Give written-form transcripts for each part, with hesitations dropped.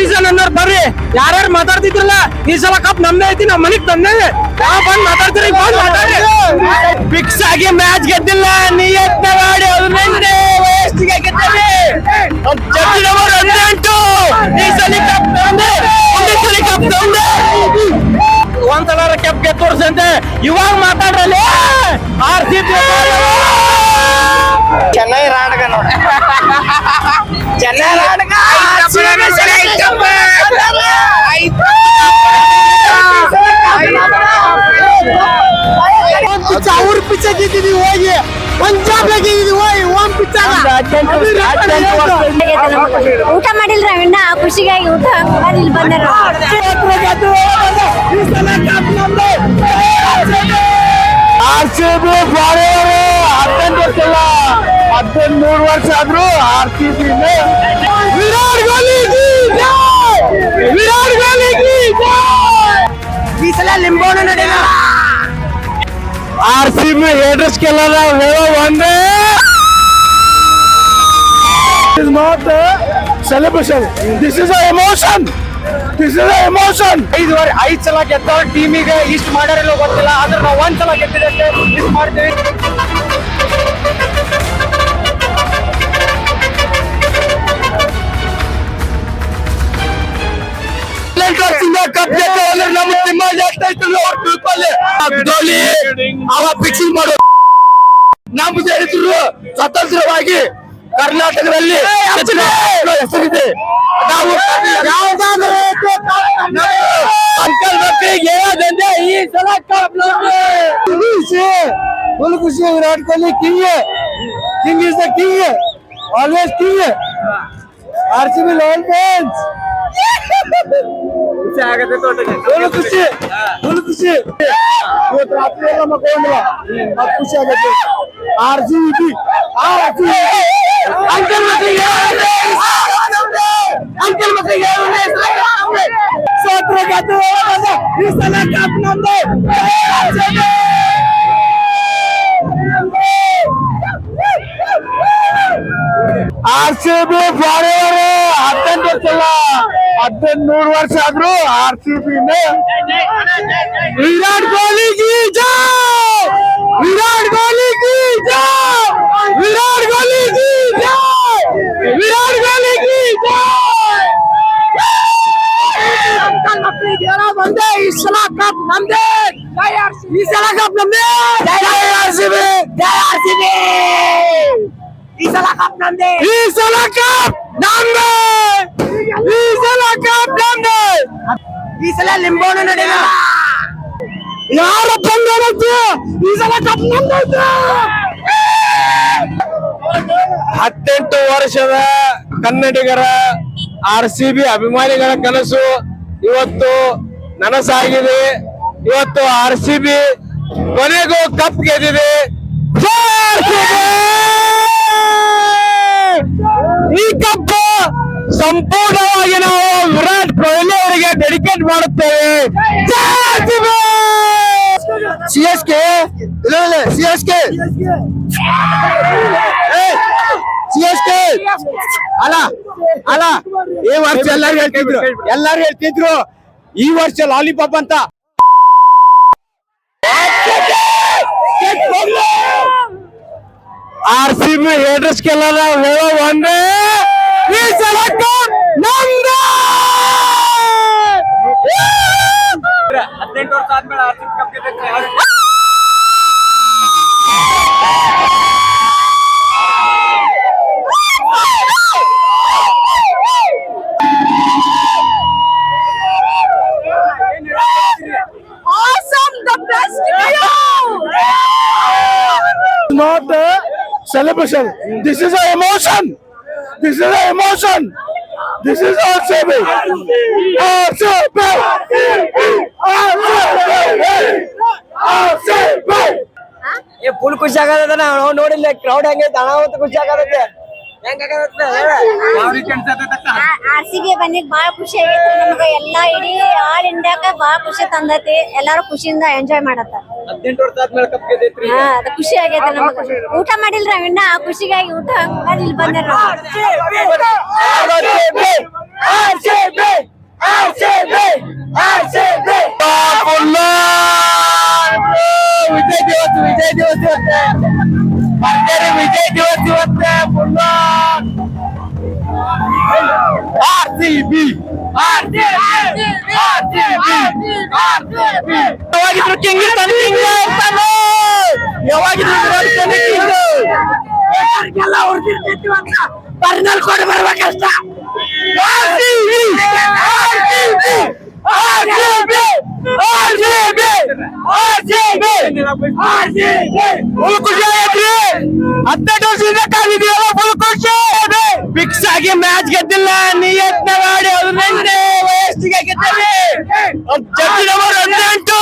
Reason ಅನ್ನೋರು ಬರ್ರಿ. ಯಾರ್ಯಾರು ಮಾತಾಡ್ತಿದ್ರಲ್ಲ ಈ ಸಲ ಕಪ್ ನಮ್ದೇ ಐತಿ, ನಮ್ ಮನಿಗ್ ತಂದೆ ಬಂದ್ ಮಾತಾಡ್ತೀರಿ. ಫಿಕ್ಸ್ ಆಗಿ ಮ್ಯಾಚ್ ಗೆದ್ದಿಲ್ಲ, ನಿಯತ್ನ ಮಾಡಿ ಅದನ್ನೇ ವಯಸ್ಸಿಗೆ ಗೆದ್ದಿವಿ. ಜಡ್ಜಿ ನಂಬರ್ 18 ಈ ಸಲ ಕಪ್ ತಂದೆ, ಮುಂದಿನ ಸಲ ಕಪ್ ತಂದೆ. ಒಂದ್ಸಲ ಕಪ್ ಗೆ ತೋರ್ಸಂತೆ ಇವಾಗ ಮಾತಾಡ್ರಲ್ಲಿ. RCB ಚೆನ್ನೈ ರಾಣಗ ನೋಡ, ಚೆನ್ನೈ ರಾಣಗ ಅವ್ರ ಪಿಚ್ ಗೆದ್ದಿದೀವಿ ಹೋಗಿ, ಪಂಜಾಬ್ ಗೆದ್ದಿದೀವಿ ಹೋಗಿ ಓಮ್ ಪಿಚ್. ಊಟ ಮಾಡಿಲ್ರ ಅಣ್ಣ, ಖುಷಿಗಾಗಿ ಊಟ ಇಲ್ಲಿ ಬಂದಾರ. RCB 13 ವರ್ಷ ಆದ್ರೂ RCB ವಿರಾಟ್ ಕೊಹ್ಲಿ ಈ ಸಲ ಲಿಂಬೋಣ ನಡೆಯ. RCB ಹೇಟರ್ಸ್ ಕೆಲಲ್ಲ ಹೇಳೋ ಒಂದೇ, is not a celebration, this is a emotion. 5 ಸಲ ಗೆದ್ದವ್ರ ಟೀಮಿಗೆ ಇಷ್ಟ ಮಾಡ್ಯಾರಲ್ಲೋ ಗೊತ್ತಿಲ್ಲ, ಆದ್ರೆ ನಾವು ಒಂದ್ಸಲ ಗೆದ್ದಿದ್ದಕ್ಕೆ ಇಷ್ಟ ಮಾಡ್ತೀವಿ. ಕಪ್ ಗೆದ್ದ ನಮ್ಮ ತಿಮ್ಮ ಜಾಸ್ತಿ ಆಯ್ತು. ಅವ ಫಿಕ್ಸಿಂಗ್ ಮಾಡೋ ನಮ್ದು ಹೇಳಿದ್ರು ಸ್ವತಂತ್ರವಾಗಿ ಕರ್ನಾಟಕದಲ್ಲಿ ಹೆಸರಿದೆ. ನಾವು ಅಂಕಲ್ ಮಕ್ಕಳಿಗೆ ಹೇಳೋದಂದ್ರೆ ಈ ಸಲ ಫುಲ್ ಖುಷಿ. Virat Kohli king is the king, always king. RCB loyal fans ಖುಷಿ ಆಗತ್ತೆ, ಫುಲ್ ಖುಷಿ. ಇವತ್ತು ರಾತ್ರಿ ಎಲ್ಲ ಮಕ್ಕಳಿಲ್ಲ, ಖುಷಿ ಆಗತ್ತೆ. RCB ಅಂಕಲ್ ಮಕ್ಕಳಿಗೆ ಸೋತ್ರ ಗೆದ್ದು ಈ ಸಲ ಕಪ್ ನಮ್ದು. RCB 18 ವರ್ಷ ಅಲ್ಲ, 13 ವರ್ಷ ಆದ್ರೂ RCB. ವಿರಾಟ್ ಕೊಹ್ಲಿ ಕಿ ಜೈ, ವಿರಾಟ್ ಕೊಹ್ಲಿ ಕಿ ಜೈ, ವಿರಾಟ್ ಕೊಹ್ಲಿ ಕಿ ಜೈ, ವಿರಾಟ್ ಕೊಹ್ಲಿ ಕಿ ಜೈ. ಅಂಕಲ್ ಮಕ್ಕಳಿಗೆ ಏನೋ ಬಂದೆ, ಈ ಸಲ ಕಪ್ ನಮ್ದೇ, ಈ ಸಲ ಕಪ್ ನಮ್ದೇ. ಜೈ RCB, ಜೈ RCB. ಈ ಸಲ ಕಪ್ ನಮ್ದೇ, ಈ ಸಲ ಕಪ್ ನಮ್ದೇ, ಈ ಸಲ ಕಪ್ ನಮ್ದೇ. ಈ ಸಲ ಲಿಂಬೋಣ ನಡೆಯ. ಯಾರ ಬಂದ ಈ ಸಲ ಕಪ್ ನಮ್ದೈತೆ. 18 ವರ್ಷದ ಕನ್ನಡಿಗರ RCB ಅಭಿಮಾನಿಗಳ ಕನಸು ಇವತ್ತು ನನಸಾಗಿದೆ. ಇವತ್ತು RCB ಕೊನೆಗೂ ಕಪ್ ಗೆದ್ದಿದೆ. ಈ ಕಪ್ ಸಂಪೂರ್ಣವಾಗಿ ನಾವು ವಿರಾಟ್ ಕೊಹ್ಲಿ ಅವರಿಗೆ ಡೆಡಿಕೇಟ್ ಮಾಡುತ್ತೇವೆ. CSK ಅಲ್ಲ ಈ ವರ್ಷ ಎಲ್ಲಾರು ಹೇಳ್ತಿದ್ರು ಈ ವರ್ಷ ಲಾಲಿಪಾಪ್ ಅಂತ. RCB ಹೇಟರ್ಸ್ ಕೆಲಲ್ಲ ಹೇಳೋ ಒಂದೇ, ಈ ಸಲ ಕಪ್ ನಮ್ದು. 18 ವರ್ಷ ಆದ್ಮೇಲೆ RCB ಕಪ್ ಗೆದ್ದಿದೆ. Awesome, the best video. Not a celebration, this is an emotion. This is an emotion. This is RCB. RCB. RCB. ಏ ಫುಲ್ ಖುಷಿ ಆಗದ. ನಾವು ನೋಡಿಲ್ಲ ಕ್ರೌಡ್ ಹೆಂಗೈತೆ, ಅನಾಹುತ ಖುಷಿ ಆಗತ್ತೆ. RCB ಬಂದಿದ್ ಬಾಳ ಖುಷಿ ಆಗೈತಿ ನಮ್ಗ. ಎಲ್ಲಾ ಇಡೀ ಆಲ್ ಇಂಡಿಯಾಕ ಬಾಳ ಖುಷಿ ತಂದೈತಿ. ಎಲ್ಲಾರು ಖುಷಿಯಿಂದ ಎಂಜಾಯ್ ಮಾಡತ್ತಾರ. 18 ವರ್ಷ ಆದ್ಮೇಲೆ ಕಪ್ ಗೆದ್ದೈತ್ರಿ. ಅದ ಖುಷಿ ಆಗೈತಿ ನಮಗ. ಊಟ ಮಾಡಿಲ್ರ ಅಣ್ಣ, ಖುಷಿಗಾಗಿ ಊಟ ಇಲ್ಲಿ ಬಂದಾರ. ವಿಜಯ್ ದಿವಸ್ ಭರ್ಜರಿ ವಿಜಯ್ ದಿವಸ್ ಇವತ್ತೆ ಫುಲ್ RCB ಯಾವಾಗಿದ್ರು ಕಿಂಗ್ ಇರ್ತಾನೆ ಯಾವಾಗಿದ್ರು ಯಾರಿಗೆಲ್ಲ ಹೊಡ್ತಿರ್ತೈತಿ ಫೈನಲ್ ಕೊಡಿ ಬರ್ಬೇಕಷ್ಟ ಫಿಕ್ಸ್ ಆಗಿ ಮ್ಯಾಚ್ ಗೆದ್ದಿಲ್ಲ ನಿಯತ್ನ ಮಾಡಿ ಹದಿನೆಂಟನೇ ವಯಸ್ಸಿಗೆ ಗೆದ್ದೇವೆ ಜಡ್ಜಿ ನಂಬರ್ 18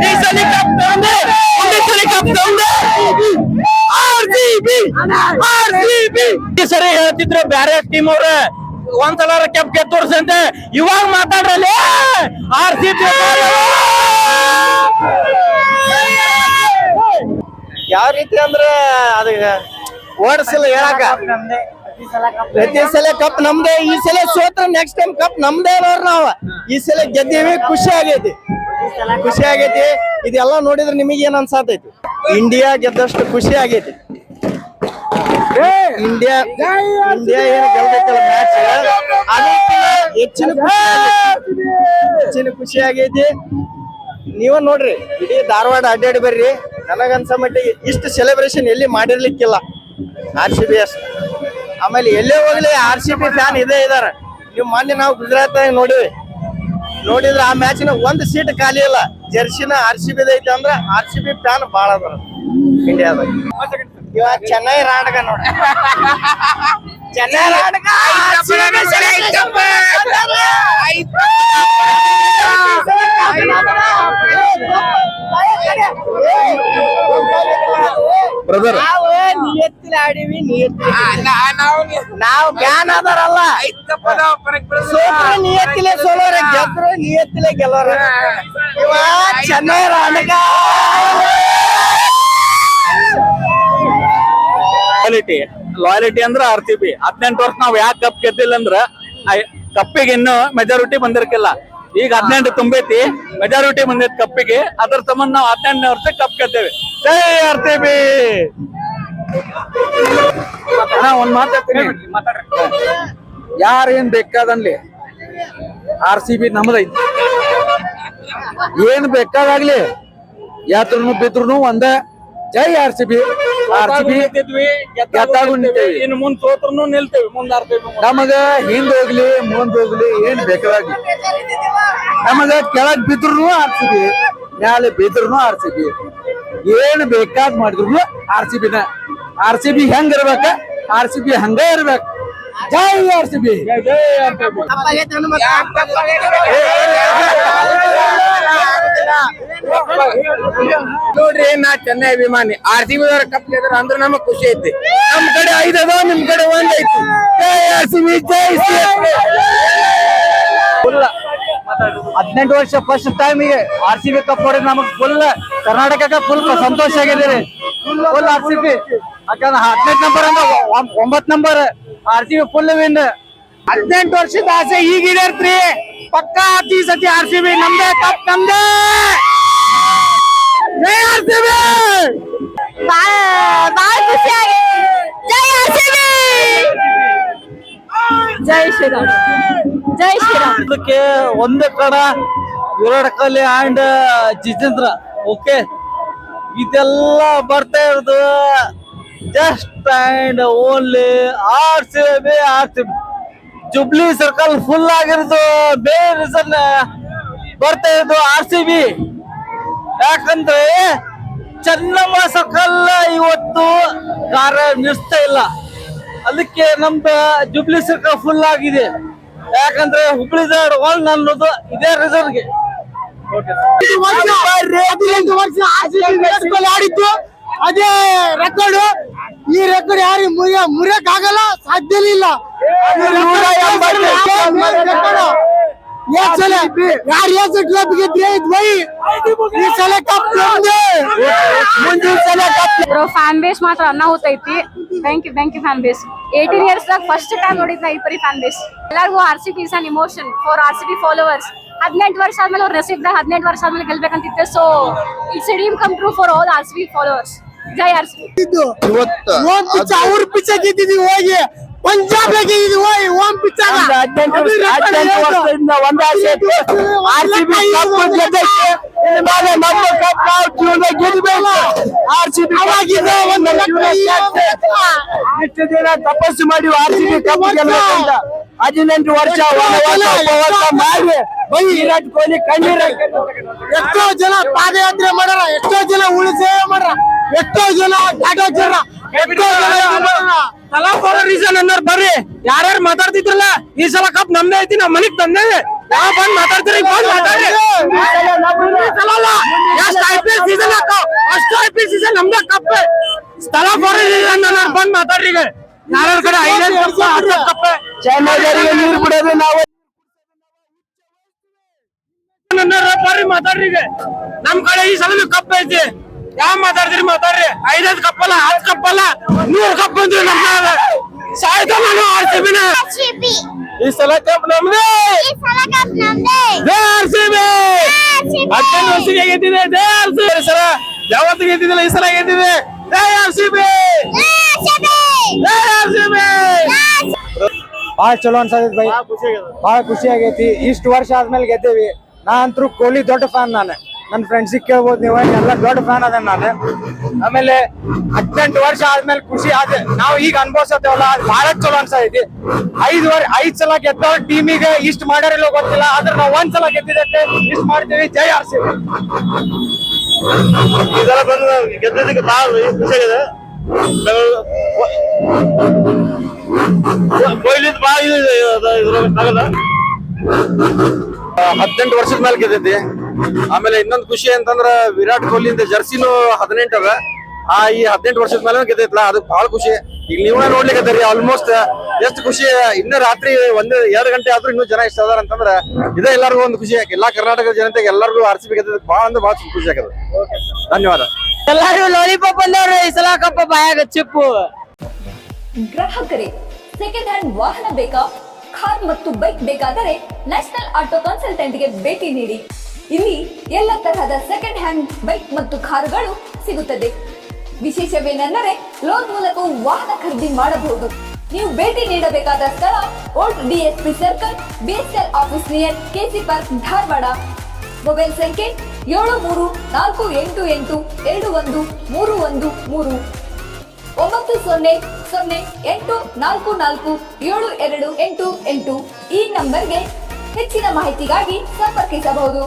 ಈ ಸಲ ಕಪ್ ತಂದೆ ಈ ಸರಿ ಹೇಳ್ತಿದ್ರು ಬ್ಯಾರೆ ಟೀಮ್ ಅವ್ರ ಒಂದ್ಸಲ ಕೆಪ್ ಗೆದ್ದು ತೋರ್ಸಂತೆ ಇವಾಗ ಮಾತಾಡ್ರಲ್ಲಿ RCB ಯಾವ ರೀತಿ ಅಂದ್ರೆ ಅದ ಓಡಿಸಲ್ಲ ಹೇಳಕ ಪ್ರತಿ ಸಲ ಕಪ್ ನಮ್ದೇ ಈ ಸಲ ಸೋತ್ರ ನೆಕ್ಸ್ಟ್ ಟೈಮ್ ಕಪ್ ನಮ್ದೇ ನಾವ್ ಈ ಸಲ ಗೆದ್ದೀವಿ ಖುಷಿ ಆಗೈತಿ ಇದೆಲ್ಲ ನೋಡಿದ್ರೆ ನಿಮಗೆ ಏನ್ ಅನ್ಸಾತೈತಿ ಇಂಡಿಯಾ ಗೆದ್ದಷ್ಟು ಖುಷಿ ಆಗೈತಿ ಇಂಡಿಯಾ ಏನ್ ಗೆಲ್ತೈತಲ್ಲ ಮ್ಯಾಚ್ ಹೆಚ್ಚಿನ ಖುಷಿ ಆಗೈತಿ ನೀವ ನೋಡ್ರಿ ಇಡೀ ಧಾರವಾಡ ಅಡ್ಡಾಡಿ ಬರ್ರಿ ನನಗನ್ಸ ಮಟ್ಟಿಗೆ ಇಷ್ಟು ಸೆಲೆಬ್ರೇಷನ್ ಎಲ್ಲಿ ಮಾಡಿರ್ಲಿಕ್ಕಿಲ್ಲ RCB ಅಷ್ಟು ಆಮೇಲೆ ಎಲ್ಲೇ ಹೋಗ್ಲಿ RCB ಫ್ಯಾನ್ ಇದೇ ಇದಾರ ನೀವು ಮೊನ್ನೆ ನಾವು ಗುಜರಾತ್ ನೋಡಿದ್ರೆ ಆ ಮ್ಯಾಚಿನ ಒಂದು ಸೀಟ್ ಖಾಲಿ ಇಲ್ಲ ಜರ್ಸಿನ RCB ಐತೆ ಅಂದ್ರ RCB ಫ್ಯಾನ್ ಬಾಳ ಅದಾರ ಇಂಡಿಯಾದಾಗ ಇವಾಗ ಚೆನ್ನೈ ರಾಣಗ ನೋಡ ಚೆನ್ನೈ ರಾಣಗ ಬ್ರದರ್ ನಿಯತ್ತಿನ ಆಡಿವಿ ನಾವು ಫ್ಯಾನ್ ಅದಾರಲ್ಲ ನಿಯತ್ತಿಲೆ ಸೋಲೋರ ಗೆದ್ರು ನಿಯತ್ತಿಲೆ ಗೆಲ್ಲೋರ ಇವ ಚೆನ್ನೈ ರಾಣಗ ಲಾಯಲಿಟಿ ಅಂದ್ರ RCB 18 ವರ್ಷ ನಾವ್ ಯಾಕೆ ಕಪ್ ಗೆದ್ದಿಲ್ಲ ಅಂದ್ರ ಕಪ್ಪಿಗೆ ಇನ್ನು ಮೆಜಾರಿಟಿ ಬಂದಿರ್ಕಿಲ್ಲ ಈಗ 18 ತುಂಬೈತಿ ಮೆಜಾರಿಟಿ ಬಂದೈತಿ ಕಪ್ಪಿಗೆ ಅದ್ರ ಸಂಬಂಧ ನಾವು 18ನೇ ವರ್ಷ ಕಪ್ ಗೆದ್ದೇವೆ ಜೈ RCB ಒಂದ್ ಮಾತಾಡ್ತೀನಿ ಯಾರೇನ್ ಬೇಕಾದನ್ಲಿ RCB ನಮ್ದೈತಿ ಏನ್ ಬೇಕಾದಾಗ್ಲಿ ಯಾತ್ರನು ಬಿದ್ರು ಒಂದೇ ಜೈ RCB ಇನ್ನು ಮುಂದ್ ಸೋತ್ರನು ನಿಲ್ತೇವೆ ಮುಂದ್ ನಮಗ ಹಿಂದ್ ಹೋಗ್ಲಿ ಮುಂದ್ ಹೋಗ್ಲಿ ಏನ್ ಬೇಕಾಗ್ಲಿ ನಮಗ ಕೆಳಗ್ ಬಿದ್ರು RCB ಮ್ಯಾಲೆ ಬಿದ್ರು RCB ಏನ್ ಬೇಕಾದ್ ಮಾಡಿದ್ರು RCB ಹೆಂಗ್ ಇರ್ಬೇಕ RCB ಹಂಗ ಇರ್ಬೇಕು ಜೈ RCB ನೋಡ್ರಿ ನಾ ಚೆನ್ನೈ ಅಭಿಮಾನಿ RCB ಅವ್ರ ಕಪ್ ಗೆದ್ರ ಅಂದ್ರ ನಮಗ್ ಖುಷಿ ಐತಿ ನಮ್ ಕಡೆ 5 ಅದಾವ ನಿಮ್ ಕಡೆ 1 ಐತಿ ಜೈ RCB ಜೈ 18 ವರ್ಷ ಫಸ್ಟ್ ಟೈಮ್ ಗೆ RCB ಕಪ್ ಹೊಡೆದ್ ನಮಗ್ ಫುಲ್ ಕರ್ನಾಟಕಕ್ಕೆ ಫುಲ್ ಸಂತೋಷ ಆಗಿದೆ ಫುಲ್ RCB ಯಾಕಂದ್ರೆ 18 ನಂಬರ್ ಅಂದ್ರೆ 9 ನಂಬರ್ RCB ಫುಲ್ ವಿನ್ 18 ವರ್ಷದ ಆಸೆ ಈಗ ಈಡೇರ್ತ್ರಿ ಪಕ್ಕಾ ಈ ಸತಿ RCB ನಮ್ದೇ ಕಪ್ ನಮ್ದೇ ಜೈ RCB ಬಾಳ ಖುಷಿ ಆಗಿದೆ ಜೈ RCB ಜೈ ಶ್ರೀರಾಮ್ ಅದಕ್ಕೆ ಒಂದೇ ಕಣ ವಿರಾಟ್ ಕೊಹ್ಲಿ ಅಂಡ್ ಜಿತೇಂದ್ರ ಓಕೆ ಇದೆಲ್ಲ ಬರ್ತಾ ಇರೋದು just and only RCB jubilee circle full ಆಗಿರೋದು ಬೇರೆ ರೀಸನ್ ಬರ್ತಾ ಇರೋದು RCB ಯಾಕಂದ್ರೆ ಚೆನ್ನಮ್ಮ ಸರ್ಕಲ್ ಇವತ್ತು ಕಾರ್ಯ ನಿಲ್ಸ್ತಾ ಇಲ್ಲ ಅದಕ್ಕೆ ನಮ್ದು ಜುಬ್ಲಿ ಸರ್ಕಲ್ ಫುಲ್ ಆಗಿದೆ ಯಾಕಂದ್ರೆ ಹುಬ್ಳಿ ಧಾರವಾಡ 1 ಅನ್ನೋದು ಇದೇ ರಿಸರ್ವ್ಗೆ ಆಡಿದ್ದು ಅದೇ ರೆಕಾರ್ಡ್ ಈ ರೆಕಾರ್ಡ್ ಯಾರು ಮುರಿಯಕ್ ಆಗಲ್ಲ ಸಾಧ್ಯನೇ ಇಲ್ಲ ಕ್ಲಬ್ ಗೆದ್ರೆ ಈ ಸಲ ಕಪ್ ನಮ್ದೆ. ಮುಂದಿನ ಸಲ ಕಪ್ ಬ್ರೋ ಫ್ಯಾನ್ ಬೇಸ್ ಮಾತ್ರ ಅನಾಹುತ ಐತಿ. Thank you fan base. 18 years ದಾಗ ಫಸ್ಟ್ ಟೈಮ್ ನೋಡಿದ್ನ ಈ ಪರಿ ಫ್ಯಾನ್ ಬೇಸ್. ಎಲ್ಲರಿಗೂ RCB is an emotion for RCB followers. 18 ವರ್ಷ ಆದ್ಮೇಲೆ ಅವ್ರು ರೆಸಿಪ್ದಾಗ 18 ವರ್ಷ ಆದ್ಮೇಲೆ ಗೆಲ್ಬೇಕಂತಿತ್ತೆ. So it's a dream come true for all RCB followers. ಜೈ RCB. ಓಂ ಪಿಚ್ ಅವ್ರ ಪಿಚ್ ಗೆದ್ದಿದೀವಿ ಹೋಗಿ ಪಂಜಾಬ್ ಗೆದ್ದಿದೀವಿ ಹೋಗಿ ಓಂ ಪಿಚ್ ಇಷ್ಟು ದಿನ ತಪಸ್ಸು ಮಾಡಿ RCB ಕಪ್ ಗೆಲ್ಲಬೇಕಂತ 18 ವರ್ಷ ಮಾಡಿ ವಿರಾಟ್ ಕೊಹ್ಲಿ ಕಣ್ಣೀರ ಎಷ್ಟೋ ಜನ ಪಾದಯಾತ್ರೆ ಮಾಡ್ಯಾರ, ಎಷ್ಟೋ ಜನ ಉಳಿಸೇ ಮಾಡ್ಯಾರ, ಎಷ್ಟೋ ಜನ ಟಾಟಾ ಜನ ತಲಾ ಫಾರ್ ರೀಸನ್ ಅನ್ನೋರು ಬರ್ರಿ. ಯಾರ್ಯಾರು ಮಾತಾಡ್ತಿದ್ರಲ್ಲ ಈ ಸಲ ಕಪ್ ನಮ್ದೇ ಐತಿ, ನಾವ್ ಮನಿಗ್ ತಂದೇವೆ. ಯಾವ ಬಂದ್ ಮಾತಾಡ್ತೀರಿ ಬಂದ್ ಮಾತಾಡ್ರಿ. ಎಷ್ಟು IPL ಸೀಸನ್ ಅಷ್ಟು IPL ಸೀಸನ್ ನಮ್ದೇ ಕಪ್. ತಲಾ ಫಾರ್ ರೀಸನ್ ಅನ್ನೋರು ಬಂದ್ ಮಾತಾಡ್ರಿ. ಈಗ ಯಾರ್ಯಾರ ಕಡೆ 5 ಕಪ್ ಚಾಮರಾಜರಿಗೆ ನೀರು ಬಿಡೋದು ನಾವು ಬರ್ರಿ ಮಾತಾಡ್ರಿ. ಈಗ ನಮ್ ಕಡೆ ಈ ಸಲ ಕಪ್ ಐತಿ. ಯಾವ ಮಾತಾಡ್ತೀರಿ ಮಾತಾಡ್ರಿ. 5 ಕಪ್ ಅಲ್ಲ 10 ಕಪ್ ಅಲ್ಲ 100 ಕಪ್ ಬಂದ್ರಿ ನಮ್ಮ ಸಾಯ್ತು ನಾನು RCB ನ. ಈ ಸಲ ಕಪ್ ನಮ್ದೇ. RCB 18 ವರ್ಷಕ್ಕೆ ಗೆದ್ದಿದೆ. ಸಲ ಯಾವತ್ತು ಗೆದ್ದಿದ್ದಿಲ್ಲ, ಈ ಸಲ ಗೆದ್ದಿದೆ. RCB ಬಾಳ ಚಲೋ ಅನ್ಸತೈತಿ ಬೈ, ಬಾಳ ಖುಷಿ ಆಗೈತಿ. ಇಷ್ಟು ವರ್ಷ ಆದ್ಮೇಲೆ ಗೆದ್ದೇವಿ. ನಾ ಅಂತೂ ಕೊಹ್ಲಿ ದೊಡ್ಡ ಫ್ಯಾನ್. ನಾನು ನನ್ನ ಫ್ರೆಂಡ್ಸಿಗೆ ಕೇಳ್ಬೋದು, ನೀವು ಎಲ್ಲ ದೊಡ್ಡ ಫ್ಯಾನ್ ಅದ ನಾನು. ಆಮೇಲೆ 18 ವರ್ಷ ಆದ್ಮೇಲೆ ಖುಷಿ ಆದ ನಾವು ಈಗ ಅನ್ಭವಿಸತ್ತೇವಲ್ಲ, ಅದು ಬಹಳ ಚಲೋ ಅನ್ಸತೈತಿ. 5 ಸಲ ಗೆದ್ದವ್ರ ಟೀಮಿಗೆ ಇಷ್ಟು ಮಾಡ್ಯಾರಿಲ್ಲ ಗೊತ್ತಿಲ್ಲ, ಆದ್ರೆ ನಾವು 1 ಸಲ ಗೆದ್ದಿದ್ದಕ್ಕೆ ಇಷ್ಟು ಮಾಡ್ತೀವಿ. ಜೈ RCB. ಈ ಸಲ ಬಂದು ಗೆದ್ದಿದ್ದಕ್ಕೆ ಬಹಳ ಖುಷಿ ಆಗಿದೆ. ಕೊಹ್ಲಿ ಬಹಳ ಇದ್ರಾಗಲ್ಲ. 18 ವರ್ಷದ ಮೇಲೆ ಗೆದ್ದೈತಿ. ಆಮೇಲೆ ಇನ್ನೊಂದು ಖುಷಿ ಅಂತಂದ್ರ ವಿರಾಟ್ ಕೊಹ್ಲಿ ಜರ್ಸಿನೂ 18 ಅದ. ಈ 18 ವರ್ಷದ ಮೇಲೆ ಗೆದ್ದೈತ್ಲ, ಅದಕ್ಕೆ ಬಹಳ ಖುಷಿ. ಈಗ ನೀವೇ ನೋಡ್ಲಿಕ್ಕೆ ಆಲ್ಮೋಸ್ಟ್ ಎಷ್ಟು ಖುಷಿ. ಇನ್ನ ರಾತ್ರಿ 1-2 ಗಂಟೆ ಆದ್ರೂ ಇನ್ನೂ ಜನ ಇಷ್ಟ ಅದಾರ ಅಂತಂದ್ರ ಇದೇ ಎಲ್ಲರಿಗೂ ಒಂದು ಖುಷಿ. ಎಲ್ಲಾ ಕರ್ನಾಟಕದ ಜನತೆಗೆ ಎಲ್ಲರಿಗೂ RCB ಗೆದ್ದೈತಿ ಬಹಳ ಅಂದ್ರೆ ಬಹಳ ಖುಷಿ ಆಗದ. ಧನ್ಯವಾದ. ಎಲ್ಲಾರು ಲಾಲಿಪಾಪ್ ಬಂದವ್ರು ಈ ಸಲ ಕಪ್ಪ ಬಾಯಾಗ ಚಿಪ್ಪು. ಗ್ರಾಹಕರೇ, ಸೆಕೆಂಡ್ ಹ್ಯಾಂಡ್ ವಾಹನ ಬೇಕಾ? ಕಾರ್ ಮತ್ತು ಬೈಕ್ ಬೇಕಾದರೆ ನ್ಯಾಷನಲ್ ಆಟೋ ಕನ್ಸಲ್ಟೆಂಟ್ಗೆ ಭೇಟಿ ನೀಡಿ. ಇಲ್ಲಿ ಎಲ್ಲ ತರಹದ ಸೆಕೆಂಡ್ ಹ್ಯಾಂಡ್ ಬೈಕ್ ಮತ್ತು ಕಾರುಗಳು ಸಿಗುತ್ತದೆ. ವಿಶೇಷವೇನೆಂದರೆ ಲೋನ್ ಮೂಲಕ ವಾಹನ ಖರೀದಿ ಮಾಡಬಹುದು. ನೀವು ಭೇಟಿ ನೀಡಬೇಕಾದ ಸ್ಥಳ old DSP circle, BSL office near KC park, Dharwad. Mobile ಸಂಖ್ಯೆ 7348821313 9008447288. ಈ ನಂಬರ್ಗೆ ಹೆಚ್ಚಿನ ಮಾಹಿತಿಗಾಗಿ ಸಂಪರ್ಕಿಸಬಹುದು.